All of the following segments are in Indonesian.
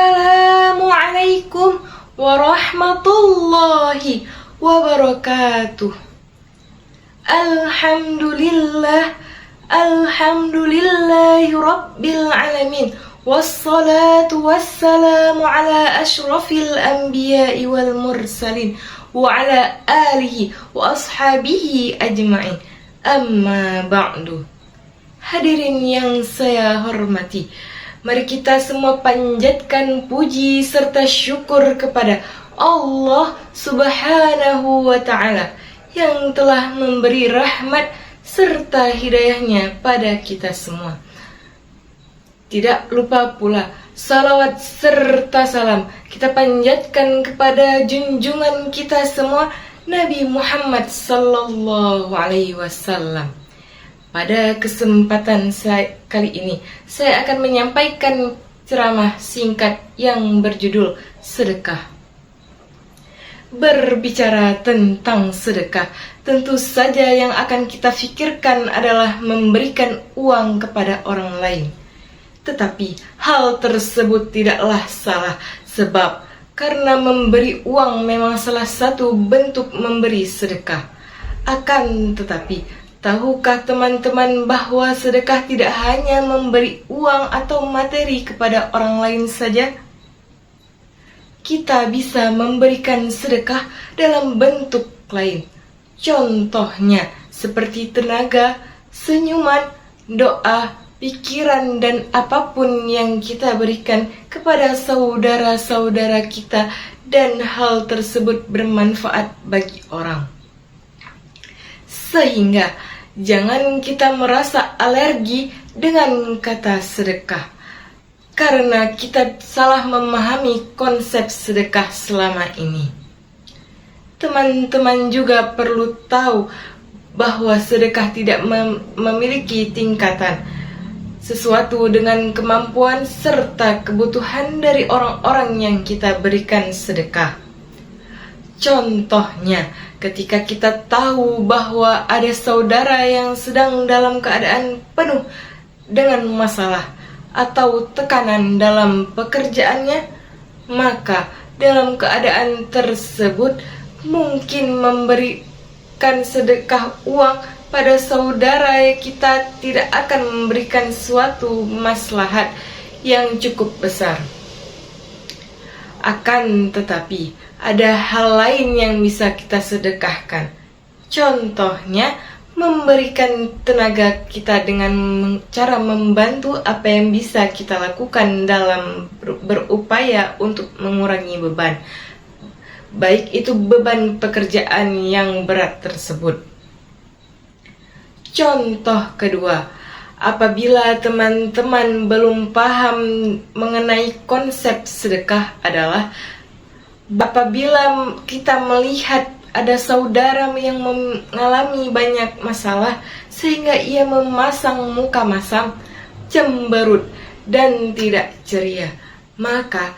Assalamualaikum warahmatullahi wabarakatuh. Alhamdulillahi rabbil alamin. Wassalatu wassalamu ala ashrafil anbiya'i wal mursalin wa ala alihi wa ashabihi ajma'in. Amma ba'du. Hadirin yang saya hormati, mari kita semua panjatkan puji serta syukur kepada Allah Subhanahu wa Ta'ala yang telah memberi rahmat serta hidayahnya pada kita semua. Tidak lupa pula salawat serta salam kita panjatkan kepada junjungan kita semua, Nabi Muhammad sallallahu alaihi wasallam. Pada kesempatan kali ini, saya akan menyampaikan ceramah singkat yang berjudul Sedekah. Berbicara tentang sedekah, tentu saja yang akan kita pikirkan adalah memberikan uang kepada orang lain. Tetapi hal tersebut tidaklah salah, sebab karena memberi uang memang salah satu bentuk memberi sedekah. Akan tetapi, tahukah teman-teman bahwa sedekah tidak hanya memberi uang atau materi kepada orang lain saja? Kita bisa memberikan sedekah dalam bentuk lain. Contohnya seperti tenaga, senyuman, doa, pikiran, dan apapun yang kita berikan kepada saudara-saudara kita dan hal tersebut bermanfaat bagi orang. Sehingga jangan kita merasa alergi dengan kata sedekah, karena kita salah memahami konsep sedekah selama ini. Teman-teman juga perlu tahu bahwa sedekah tidak memiliki tingkatan, sesuatu dengan kemampuan serta kebutuhan dari orang-orang yang kita berikan sedekah. Contohnya, ketika kita tahu bahwa ada saudara yang sedang dalam keadaan penuh dengan masalah atau tekanan dalam pekerjaannya, maka dalam keadaan tersebut mungkin memberikan sedekah uang pada saudara kita tidak akan memberikan suatu maslahat yang cukup besar. Akan tetapi, ada hal lain yang bisa kita sedekahkan. Contohnya, memberikan tenaga kita dengan cara membantu apa yang bisa kita lakukan dalam berupaya untuk mengurangi beban, baik itu beban pekerjaan yang berat tersebut. Contoh kedua, apabila teman-teman belum paham mengenai konsep sedekah adalah apabila kita melihat ada saudara yang mengalami banyak masalah sehingga ia memasang muka masam, cemberut, dan tidak ceria, maka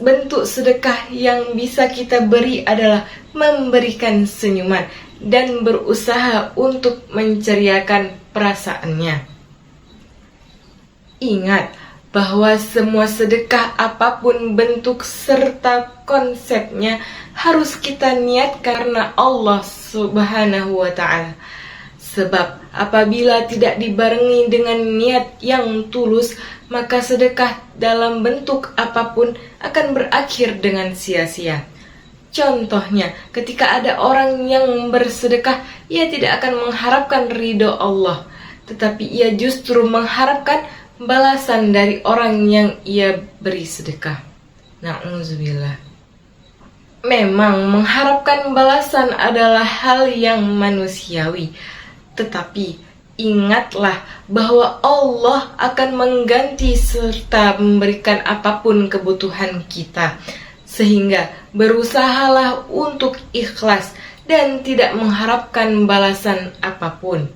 bentuk sedekah yang bisa kita beri adalah memberikan senyuman dan berusaha untuk menceriakan perasaannya. Ingat bahwa semua sedekah apapun bentuk serta konsepnya harus kita niat karena Allah Subhanahu wa Ta'ala. Sebab apabila tidak dibarengi dengan niat yang tulus, maka sedekah dalam bentuk apapun akan berakhir dengan sia-sia. Contohnya, ketika ada orang yang bersedekah, ia tidak akan mengharapkan ridho Allah, tetapi ia justru mengharapkan balasan dari orang yang ia beri sedekah. Na'udzubillah. Memang mengharapkan balasan adalah hal yang manusiawi, tetapi ingatlah bahwa Allah akan mengganti serta memberikan apapun kebutuhan kita. Sehingga berusahalah untuk ikhlas dan tidak mengharapkan balasan apapun.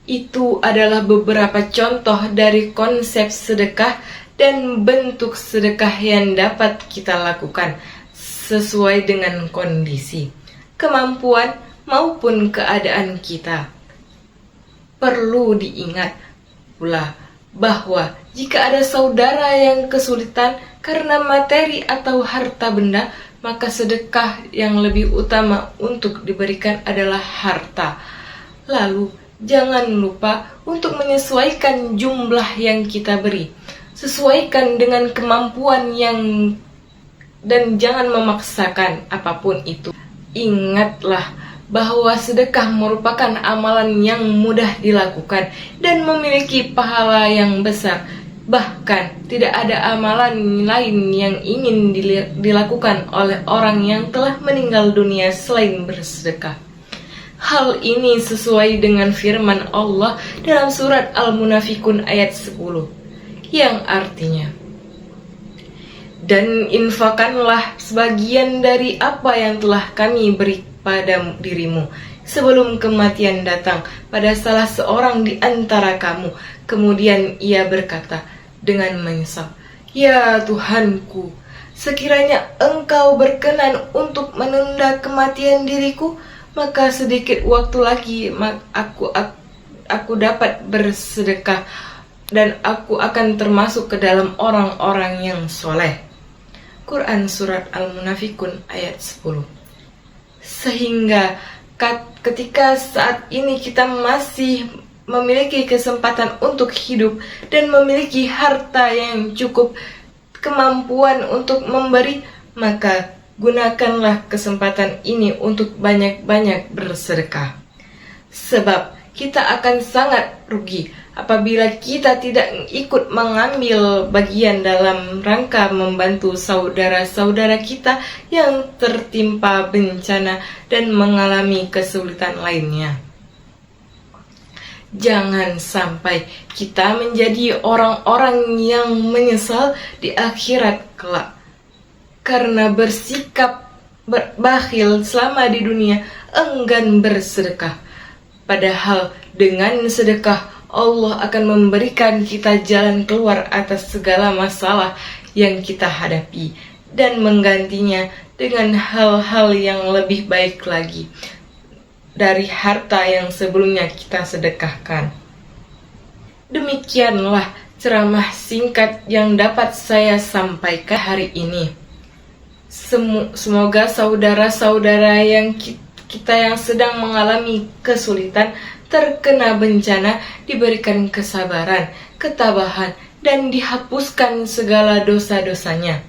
Itu adalah beberapa contoh dari konsep sedekah dan bentuk sedekah yang dapat kita lakukan sesuai dengan kondisi, kemampuan, maupun keadaan kita. Perlu diingat pula bahwa jika ada saudara yang kesulitan karena materi atau harta benda, maka sedekah yang lebih utama untuk diberikan adalah harta. Lalu, jangan lupa untuk menyesuaikan jumlah yang kita beri. Sesuaikan dengan kemampuan dan jangan memaksakan apapun itu. Ingatlah bahwa sedekah merupakan amalan yang mudah dilakukan dan memiliki pahala yang besar. Bahkan tidak ada amalan lain yang ingin dilakukan oleh orang yang telah meninggal dunia selain bersedekah. Hal ini sesuai dengan firman Allah dalam surat Al-Munafikun ayat 10, yang artinya, dan infakkanlah sebagian dari apa yang telah kami beri pada dirimu sebelum kematian datang pada salah seorang di antara kamu. Kemudian ia berkata dengan menyesal, "Ya Tuhanku, sekiranya Engkau berkenan untuk menunda kematian diriku, maka sedikit waktu lagi aku dapat bersedekah dan aku akan termasuk ke dalam orang-orang yang soleh." Quran Surat Al-Munafikun ayat 10. Sehingga ketika saat ini kita masih memiliki kesempatan untuk hidup dan memiliki harta yang cukup, kemampuan untuk memberi, maka gunakanlah kesempatan ini untuk banyak-banyak bersedekah. Sebab kita akan sangat rugi apabila kita tidak ikut mengambil bagian dalam rangka membantu saudara-saudara kita yang tertimpa bencana dan mengalami kesulitan lainnya. Jangan sampai kita menjadi orang-orang yang menyesal di akhirat kelak karena bersikap bakhil selama di dunia, enggan bersedekah. Padahal dengan sedekah Allah akan memberikan kita jalan keluar atas segala masalah yang kita hadapi dan menggantinya dengan hal-hal yang lebih baik lagi dari harta yang sebelumnya kita sedekahkan. Demikianlah ceramah singkat yang dapat saya sampaikan hari ini. Semoga saudara-saudara yang kita yang sedang mengalami kesulitan, terkena bencana, diberikan kesabaran, ketabahan, dan dihapuskan segala dosa-dosanya.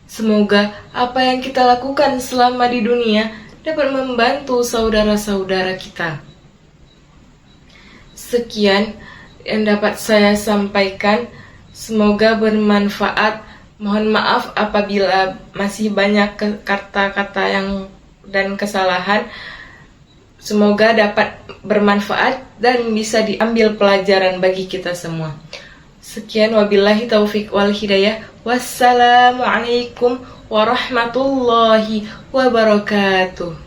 Semoga apa yang kita lakukan selama di dunia dapat membantu saudara-saudara kita. Sekian yang dapat saya sampaikan, semoga bermanfaat. Mohon maaf apabila masih banyak kata-kata dan kesalahan. Semoga dapat bermanfaat dan bisa diambil pelajaran bagi kita semua. Sekian, wabillahi taufik wal hidayah. Wassalamualaikum warahmatullahi wabarakatuh.